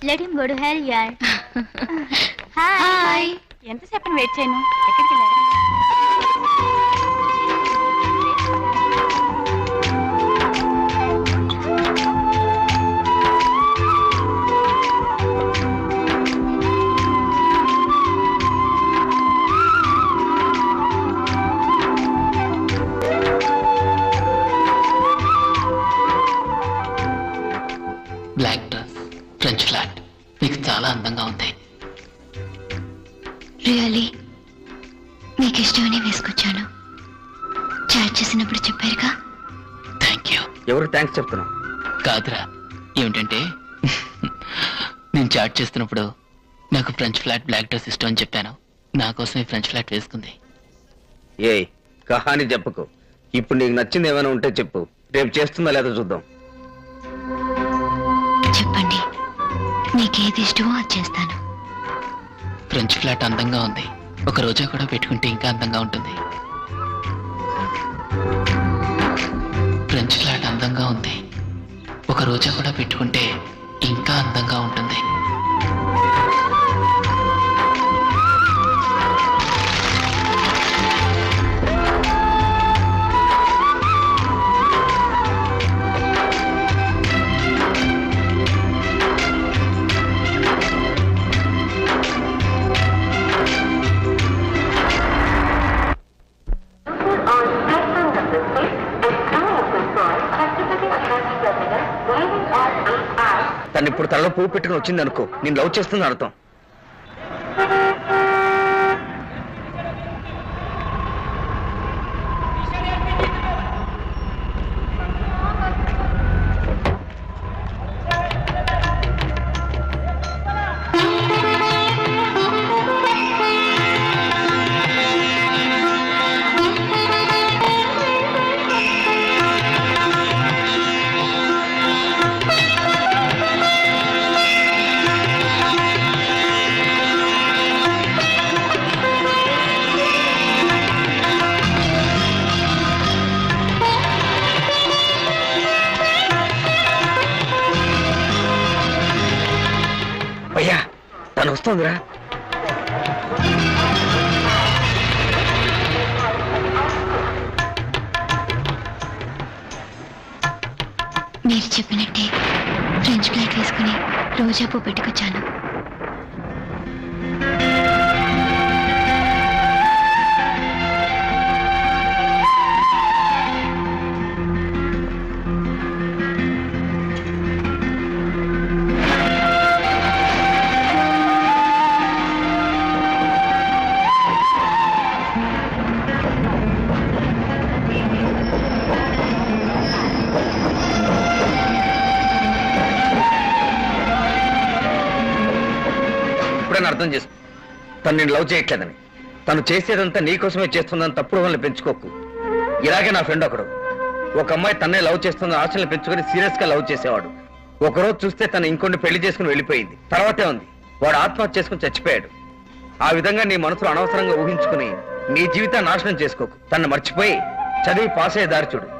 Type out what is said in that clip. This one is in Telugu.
Let him go to hell, yaar. Hi. ఎంతసేపు వెయిట్ చేయను? ఎక్కడికి వెళ్ళారు? బ్లాక్ డ్రెస్, ఫ్రెంచ్ ఫ్లాట్ మీకు చాలా అందంగా ఉంది. రియల్లీ మీకు ఇష్టమని వేసుకొచ్చాను. చాట్ చేసినప్పుడు చెప్పారుగా. Thank you. ఎవరు థ్యాంక్స్ చెప్తున్నావు? కాదురా, ఏమిటంటే నేను చాట్ చేస్తున్నప్పుడు నాకు ఫ్రెంచ్ ఫ్లాట్ బ్లాక్ డ్రెస్ ఇష్టం అని చెప్పాను. నా కోసం ఈ ఫ్రెంచ్ ఫ్లాట్ వేసుకుంది. ఏయ్ కహాని చెప్పకు. ఇప్పుడు నీకు నచ్చింది ఏమైనా ఉంటే చెప్పు, రేపు చేస్తుందా లేదా చూద్దాం. చెప్పండి, మీకేది ఇష్టమో అది చేస్తాను. ఫ్రెంచ్ ఫ్లాట్ అందంగా ఉంది. ఒక రోజా కూడా పెట్టుకుంటే ఇంకా అందంగా ఉంటుంది. ఫ్రెంచ్ ఫ్లాట్ అందంగా ఉంది. ఒక రోజా కూడా పెట్టుకుంటే ఇంకా అందంగా ఉంటుంది. తను ఇప్పుడు తలలో పువ్వు పెట్టుకుని వచ్చింది అనుకో, నేను లవ్ చేస్తుంది అర్థం. అయ్యా తను వస్తుందిరా. మీరు చెప్పినట్టే ఫ్రెంచ్ ఫ్లాట్ వేసుకుని రోజా పూ పెట్టుకొచ్చాను. ఇప్పుడైనా అర్థం చేసుకో, తను నేను లవ్ చేయట్లేదని. తను చేసేదంతా నీకోసమే చేస్తుందని తప్పుడు వాళ్ళని పెంచుకోకు. ఇలాగే నా ఫ్రెండ్ ఒకడు, ఒక అమ్మాయి తన్నే లవ్ చేస్తుందని ఆశలు పెంచుకొని సీరియస్ గా లవ్ చేసేవాడు. ఒకరోజు చూస్తే తను ఇంకొన్ని పెళ్లి చేసుకుని వెళ్ళిపోయింది. తర్వాతే ఉంది వాడు ఆత్మహత్య చేసుకుని చచ్చిపోయాడు. ఆ విధంగా నీ మనసులో అనవసరంగా ఊహించుకుని నీ జీవితాన్ని నాశనం చేసుకోకు. తను మర్చిపోయి చదివి పాస్ అయ్యే దారి చూడు.